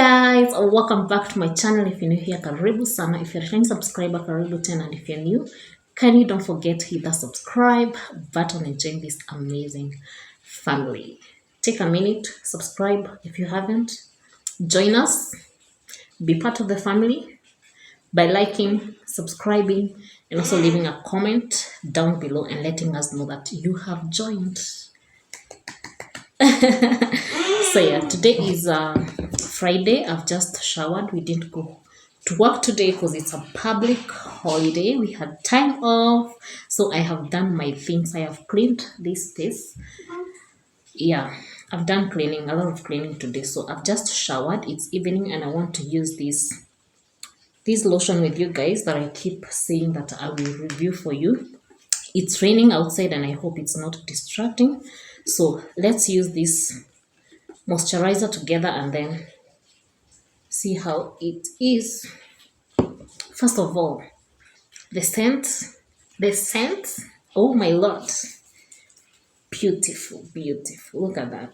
Guys, welcome back to my channel. If you're new here, karibu sana. If you're a returning subscriber, karibu tena. And if you're new, kindly don't forget to hit the subscribe button and join this amazing family. Take a minute, subscribe if you haven't. Join us, be part of the family by liking, subscribing, and also leaving a comment down below and letting us know that you have joined. So yeah, today is Friday. I've just showered. We didn't go to work today because it's a public holiday. We had time off, so I have done my things. I have cleaned this space. Yeah, I've done cleaning, a lot of cleaning today. So I've just showered. It's evening and I want to use this lotion with you guys that I keep saying that I will review for you. It's raining outside and I hope it's not distracting. So let's use this moisturizer together and then see how it is. First of all, the scent, oh my lord, beautiful, look at that.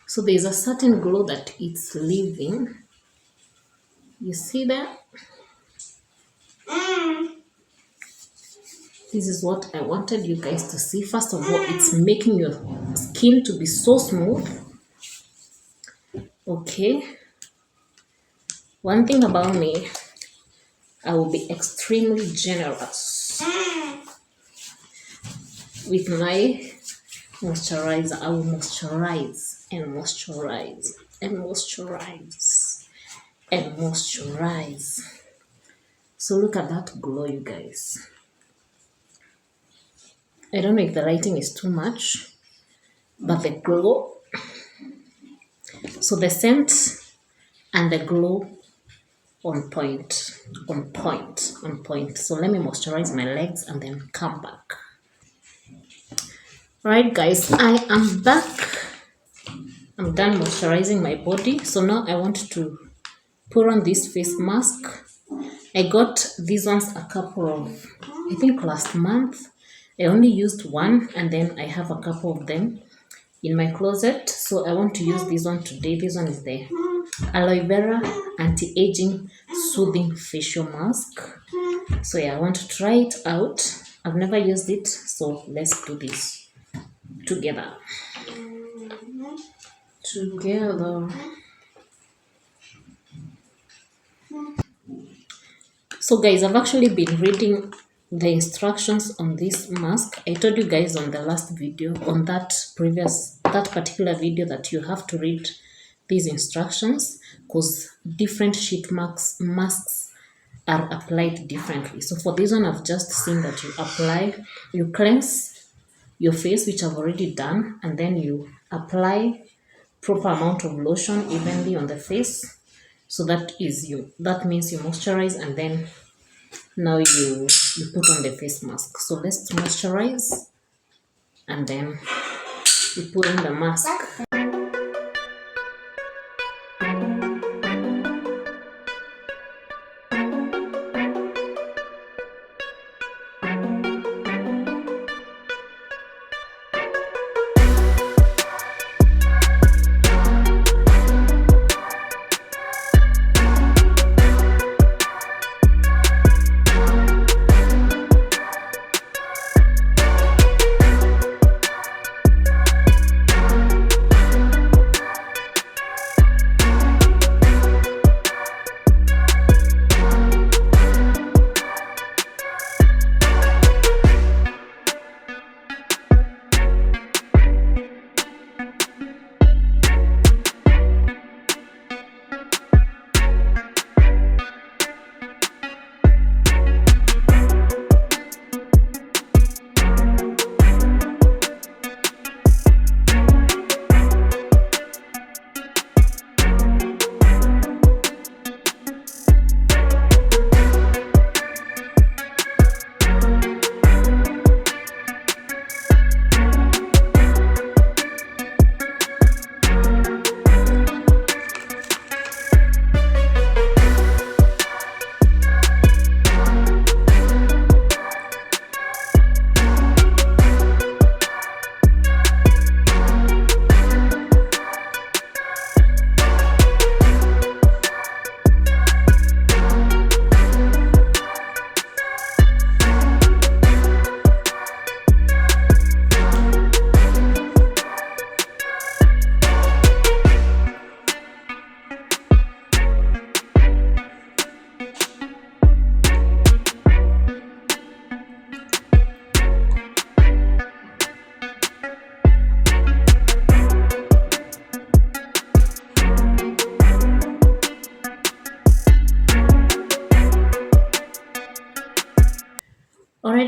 So there's a certain glow that it's leaving. You see that? This is what I wanted you guys to see. First of all, it's making your skin to be so smooth. Okay. One thing about me, I will be extremely generous with my moisturizer. I will moisturize and moisturize and moisturize and moisturize. So look at that glow, you guys. I don't know if the lighting is too much, but the glow, so the scent and the glow on point. So let me moisturize my legs and then come back. Right guys, I am back. I'm done moisturizing my body. So now I want to put on this face mask. I got these ones a couple of, I think last month. I only used one and then I have a couple of them in my closet. So I want to use this one today. This one is the Aloe Vera Anti-Aging Soothing Facial Mask. So yeah, I want to try it out. I've never used it, so let's do this together. So guys, I've actually been reading the instructions on this mask. I told you guys on the last video, on that particular video, that you have to read these instructions because different sheet masks are applied differently. So for this one, I've just seen that you cleanse your face, which I've already done, and then you apply proper amount of lotion evenly on the face. So that means you moisturize and then now you put on the face mask. So let's moisturize and then you put on the mask.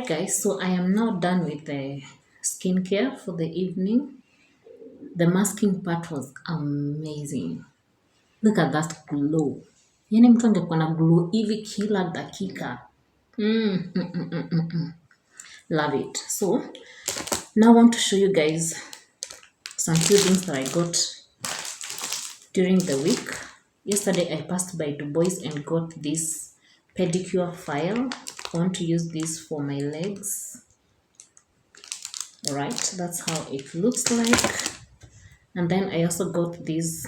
guys, so I am now done with the skincare for the evening. The masking part was amazing. Look at that glow. Yani mtu angekuwa na glow hivi kila dakika. Love it. So now I want to show you guys some few things that I got during the week. Yesterday I passed by Dubois and got this pedicure file. I want to use this for my legs. Alright, that's how it looks like. And then I also got this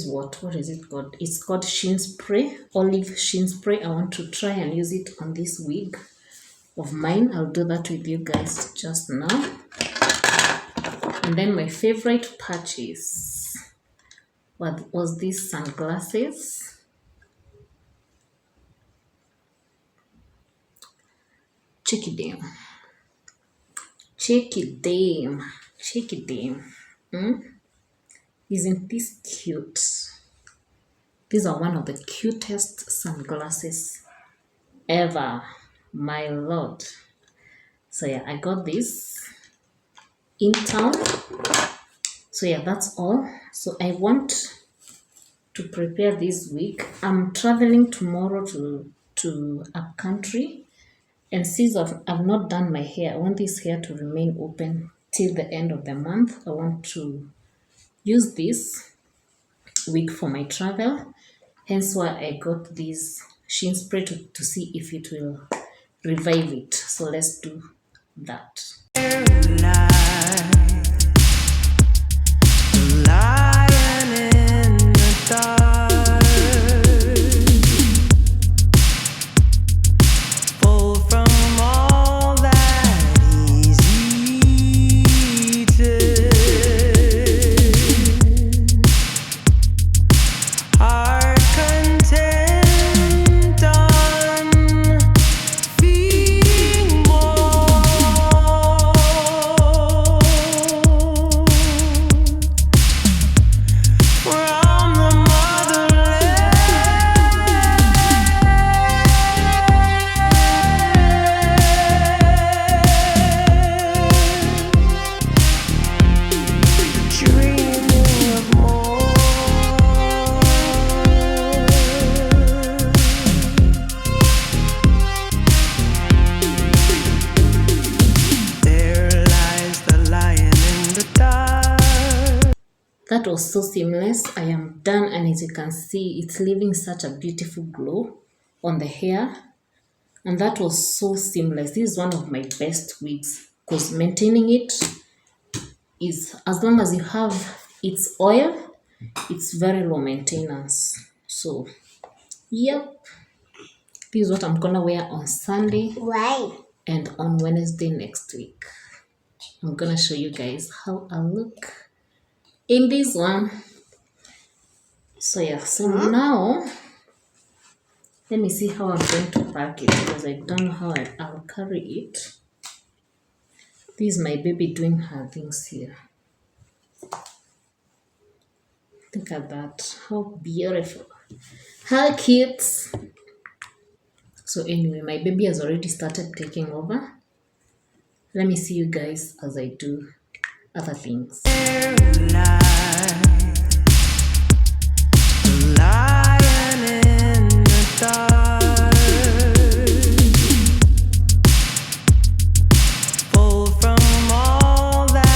what is it called? It's called Sheen Spray, olive sheen spray. I want to try and use it on this wig of mine. I'll do that with you guys just now. And then my favorite purchase was these sunglasses. Check it down. Check it down. Check it down. Isn't this cute? These are one of the cutest sunglasses ever, my lord. So yeah, I got this in town. So yeah, that's all. So I want to prepare this week. I'm traveling tomorrow to a country, and since I've not done my hair, I want this hair to remain open till the end of the month. I want to use this wig for my travel, hence why I got this sheen spray to see if it will revive it. So let's do that. That was so seamless. I am done, and as you can see, it's leaving such a beautiful glow on the hair. And that was so seamless. This is one of my best wigs because maintaining it is, as long as you have its oil, it's very low maintenance. So yep, this is what I'm gonna wear on Sunday. Why? And on Wednesday next week. I'm gonna show you guys how I look in this one. So yeah, so now let me see how I'm going to pack it, because I don't know how I'll carry it. This is my baby doing her things here. Look at that, how beautiful, how cute. So anyway, my baby has already started taking over. Let me see you guys as I do other things. From the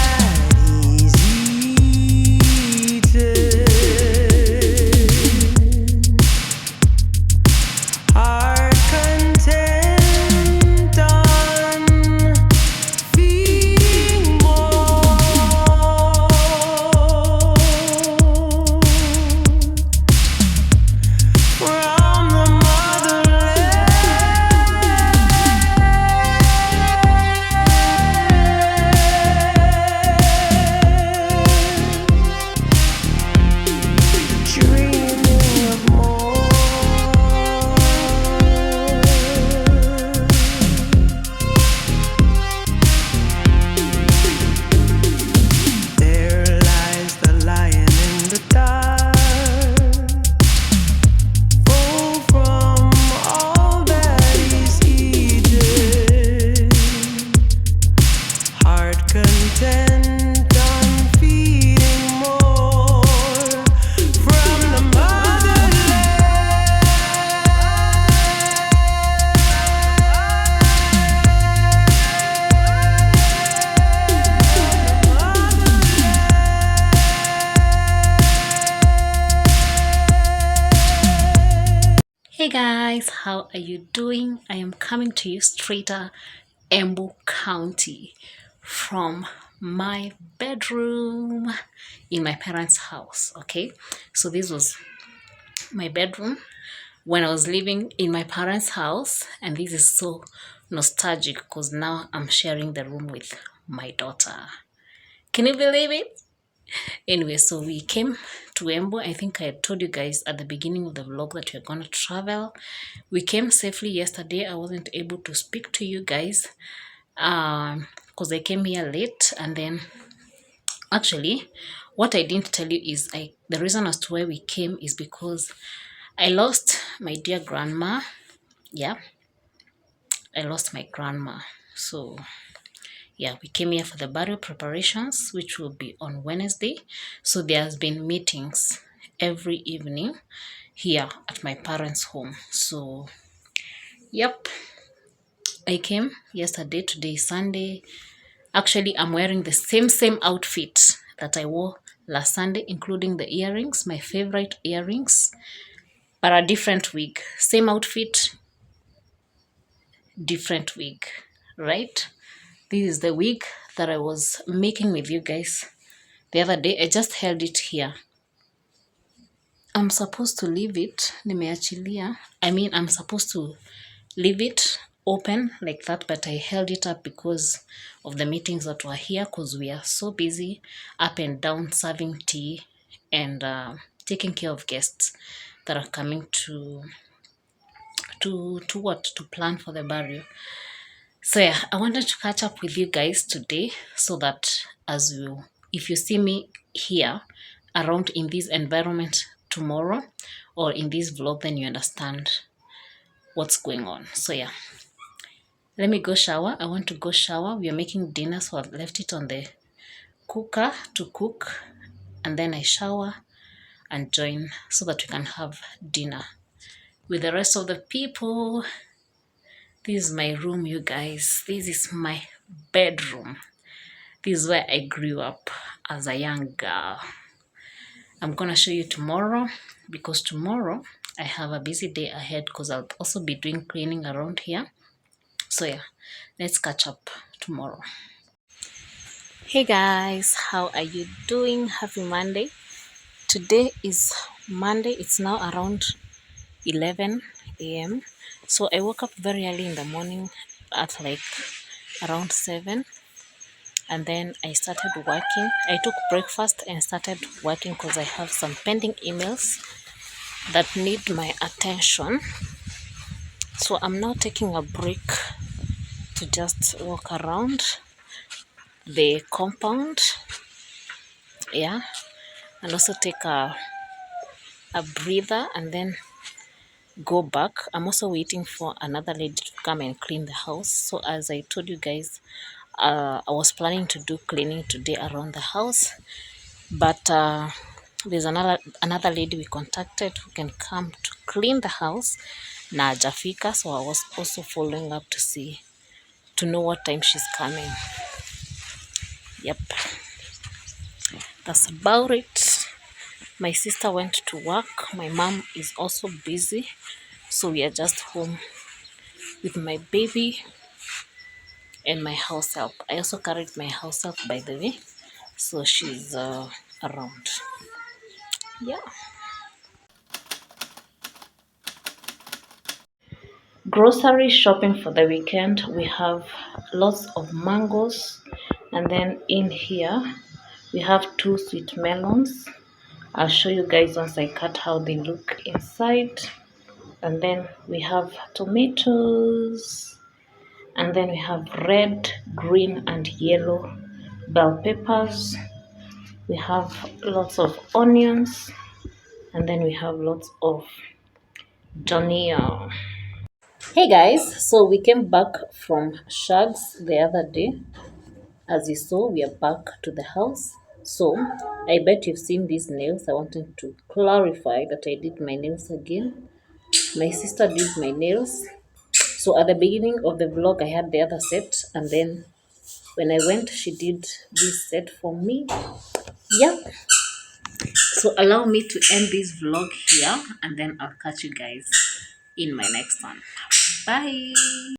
Guys, how are you doing? I am coming to you straight out Embu County from my bedroom in my parents' house. Okay, so this was my bedroom when I was living in my parents' house, and this is so nostalgic because now I'm sharing the room with my daughter. Can you believe it? Anyway, so we came to Embu. I think I had told you guys at the beginning of the vlog that we're going to travel. We came safely yesterday. I wasn't able to speak to you guys because I came here late. And then actually, what I didn't tell you is the reason as to why we came is because I lost my dear grandma. Yeah, I lost my grandma. So yeah, we came here for the burial preparations, which will be on Wednesday. So there has been meetings every evening here at my parents' home. So yep, I came yesterday. Today is Sunday. Actually, I'm wearing the same outfit that I wore last Sunday, including the earrings, my favorite earrings, but a different wig. Same outfit, different wig, right? This is the wig that I was making with you guys the other day. I just held it here. I'm supposed to leave it, nimeachilia. I'm supposed to leave it open like that, but I held it up because of the meetings that were here, because we are so busy up and down serving tea and taking care of guests that are coming to plan for the burial. So yeah, I wanted to catch up with you guys today so that if you see me here around in this environment tomorrow or in this vlog, then you understand what's going on. So yeah, let me go shower. I want to go shower. We are making dinner, so I've left it on the cooker to cook, and then I shower and join so that we can have dinner with the rest of the people. This is my room, you guys. This is my bedroom. This is where I grew up as a young girl. I'm gonna show you tomorrow because tomorrow I have a busy day ahead because I'll also be doing cleaning around here. So yeah, let's catch up tomorrow. Hey guys, how are you doing? Happy Monday. Today is Monday. It's now around 11 a.m. So I woke up very early in the morning at like around 7, and then I started working. I took breakfast and started working because I have some pending emails that need my attention. So I'm now taking a break to just walk around the compound, yeah, and also take a breather and then go back. I'm also waiting for another lady to come and clean the house. So as I told you guys, I was planning to do cleaning today around the house, but there's another lady we contacted who can come to clean the house na hajafika. So I was also following up to know what time she's coming. Yep, that's about it. My sister went to work. My mom is also busy, so we are just home with my baby and my house help. I also carried my house help, by the way, so she's around. Yeah. Grocery shopping for the weekend. We have lots of mangoes, and then in here we have 2 sweet melons. I'll show you guys once I cut how they look inside. And then we have tomatoes, and then we have red, green and yellow bell peppers. We have lots of onions, and then we have lots of dhania. Hey guys, so we came back from Shags the other day. As you saw, we are back to the house. So I bet you've seen these nails. I wanted to clarify that I did my nails again. My sister did my nails. So at the beginning of the vlog, I had the other set, and then when I went, she did this set for me. Yeah. So allow me to end this vlog here, and then I'll catch you guys in my next one. Bye.